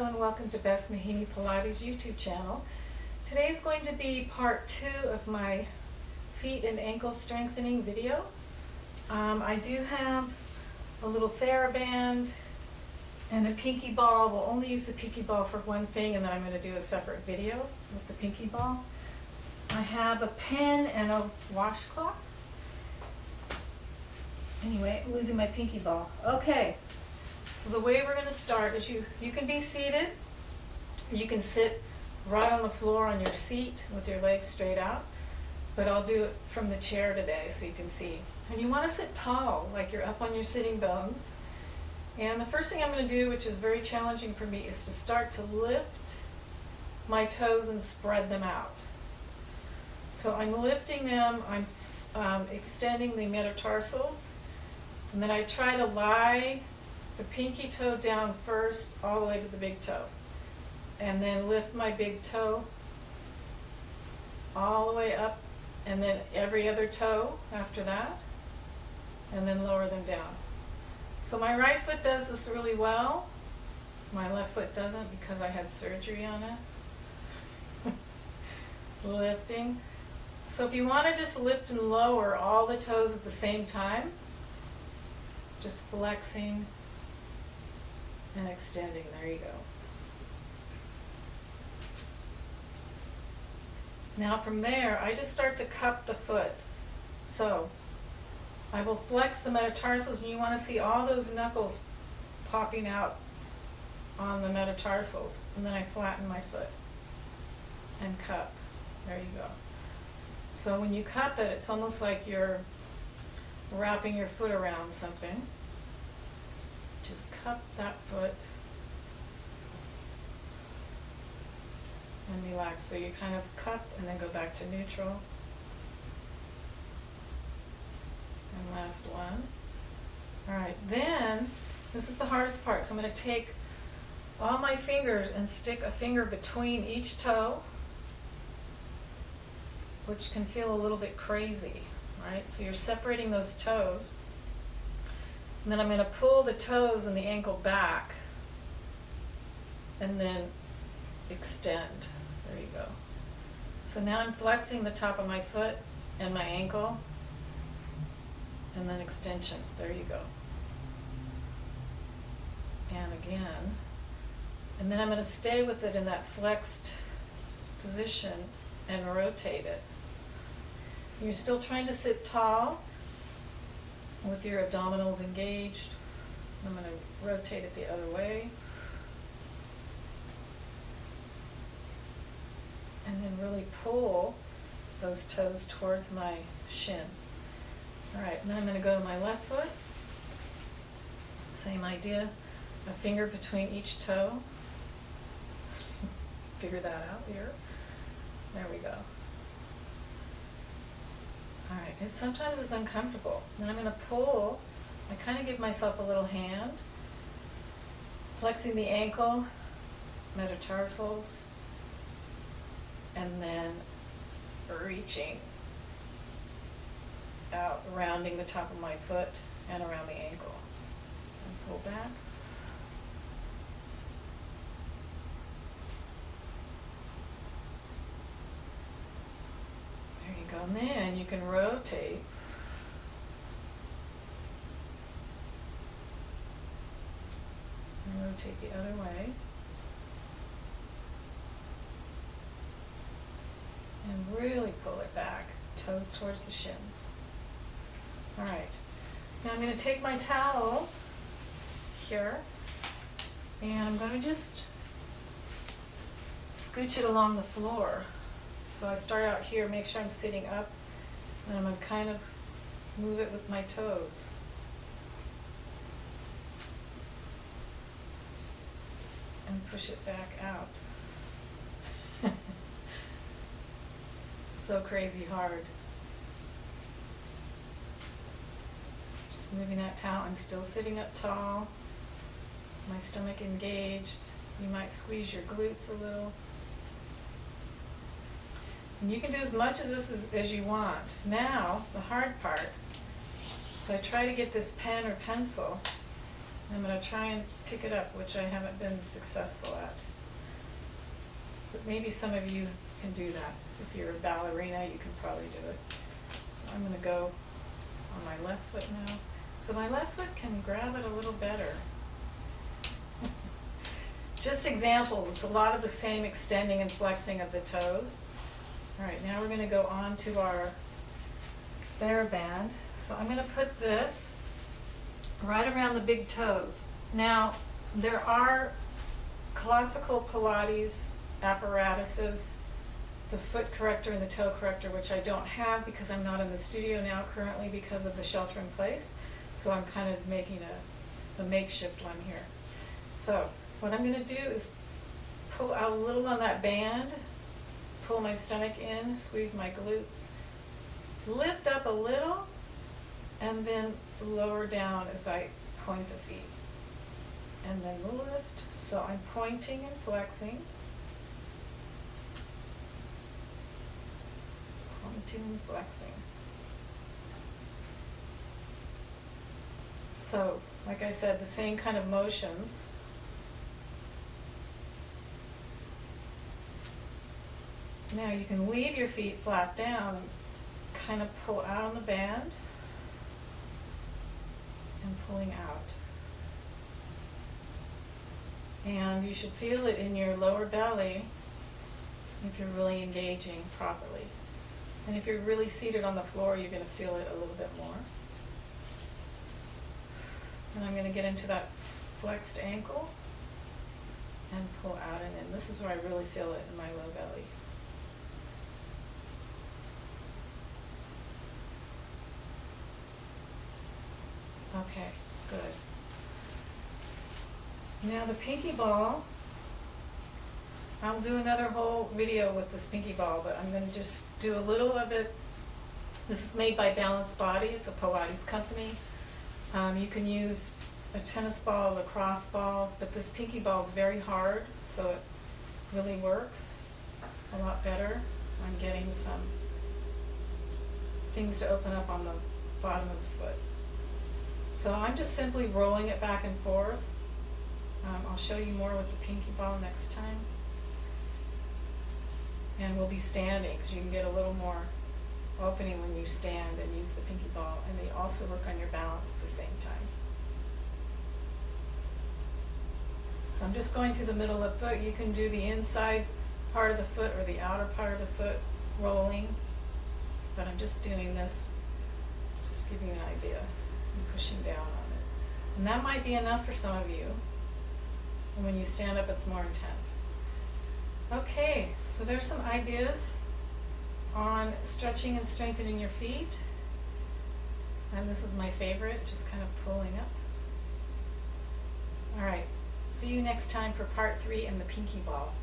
Hello and welcome to Best Mahini Pilates YouTube channel. Today is going to be part 2 of my feet and ankle strengthening video. I do have a little TheraBand and a pinky ball. We'll only use the pinky ball for one thing, and then I'm going to do a separate video with the pinky ball. I have a pen and a washcloth. Anyway, I'm losing my pinky ball. Okay. So the way we're going to start is you can be seated, or you can sit right on the floor on your seat with your legs straight out, but I'll do it from the chair today so you can see. And you want to sit tall, like you're up on your sitting bones. And the first thing I'm going to do, which is very challenging for me, is to start to lift my toes and spread them out. So I'm lifting them, I'm extending the metatarsals, and then I try to lie the pinky toe down first all the way to the big toe, and then lift my big toe all the way up, and then every other toe after that, and then lower them down. So my right foot does this really well. My left foot doesn't because I had surgery on it. Lifting. So if you want to just lift and lower all the toes at the same time, just flexing and extending. There you go. Now from there, I just start to cup the foot. So I will flex the metatarsals, and you want to see all those knuckles popping out on the metatarsals. And then I flatten my foot and cup. There you go. So when you cup it, it's almost like you're wrapping your foot around something. Just cup that foot and relax. So you kind of cup and then go back to neutral. And last one. All right, then this is the hardest part. So I'm going to take all my fingers and stick a finger between each toe, which can feel a little bit crazy, right? So you're separating those toes. And then I'm going to pull the toes and the ankle back and then extend. There you go. So now I'm flexing the top of my foot and my ankle, and then extension. There you go. And again. And then I'm going to stay with it in that flexed position and rotate it. You're still trying to sit tall with your abdominals engaged. I'm going to rotate it the other way. And then really pull those toes towards my shin. All right, and then I'm going to go to my left foot. Same idea, a finger between each toe. Figure that out here. There we go. All right, sometimes it's uncomfortable. Then I'm going to pull. I kind of give myself a little hand, flexing the ankle, metatarsals, and then reaching out, rounding the top of my foot and around the ankle. And pull back. And then you can rotate. And rotate the other way. And really pull it back, toes towards the shins. All right. Now I'm going to take my towel here, and I'm going to just scooch it along the floor. So I start out here, make sure I'm sitting up, and I'm going to kind of move it with my toes. And push it back out. So crazy hard. Just moving that towel. I'm still sitting up tall, my stomach engaged. You might squeeze your glutes a little. And you can do as much of this as you want. Now, the hard part. So I try to get this pen or pencil I'm going to try and pick it up, which I haven't been successful at. But maybe some of you can do that. If you're a ballerina, you can probably do it. So I'm going to go on my left foot now. So my left foot can grab it a little better. Just examples, it's a lot of the same extending and flexing of the toes. All right, now we're going to go on to our TheraBand. So I'm going to put this right around the big toes. Now, there are classical Pilates apparatuses, the foot corrector and the toe corrector, which I don't have because I'm not in the studio now currently because of the shelter in place. So I'm kind of making a makeshift one here. So what I'm going to do is pull out a little on that band, pull my stomach in, squeeze my glutes, lift up a little, and then lower down as I point the feet. And then lift. So I'm pointing and flexing. Pointing and flexing. So, like I said, the same kind of motions. Now you can leave your feet flat down and kind of pull out on the band and pulling out. And you should feel it in your lower belly if you're really engaging properly. And if you're really seated on the floor, you're going to feel it a little bit more. And I'm going to get into that flexed ankle and pull out and in. This is where I really feel it in my low belly. Okay, good. Now the pinky ball, I'll do another whole video with this pinky ball, but I'm going to just do a little of it. This is made by Balanced Body. It's a Pilates company. You can use a tennis ball, a lacrosse ball, but this pinky ball is very hard, so it really works a lot better. I'm getting some things to open up on the bottom of the foot. So I'm just simply rolling it back and forth. I'll show you more with the pinky ball next time. And we'll be standing because you can get a little more opening when you stand and use the pinky ball. And they also work on your balance at the same time. So I'm just going through the middle of the foot. You can do the inside part of the foot or the outer part of the foot rolling. But I'm just doing this, just to give you an idea. I'm pushing down on it. And that might be enough for some of you. And when you stand up, it's more intense. Okay, so there's some ideas on stretching and strengthening your feet. And this is my favorite, just kind of pulling up. All right, see you next time for part 3 and the pinky ball.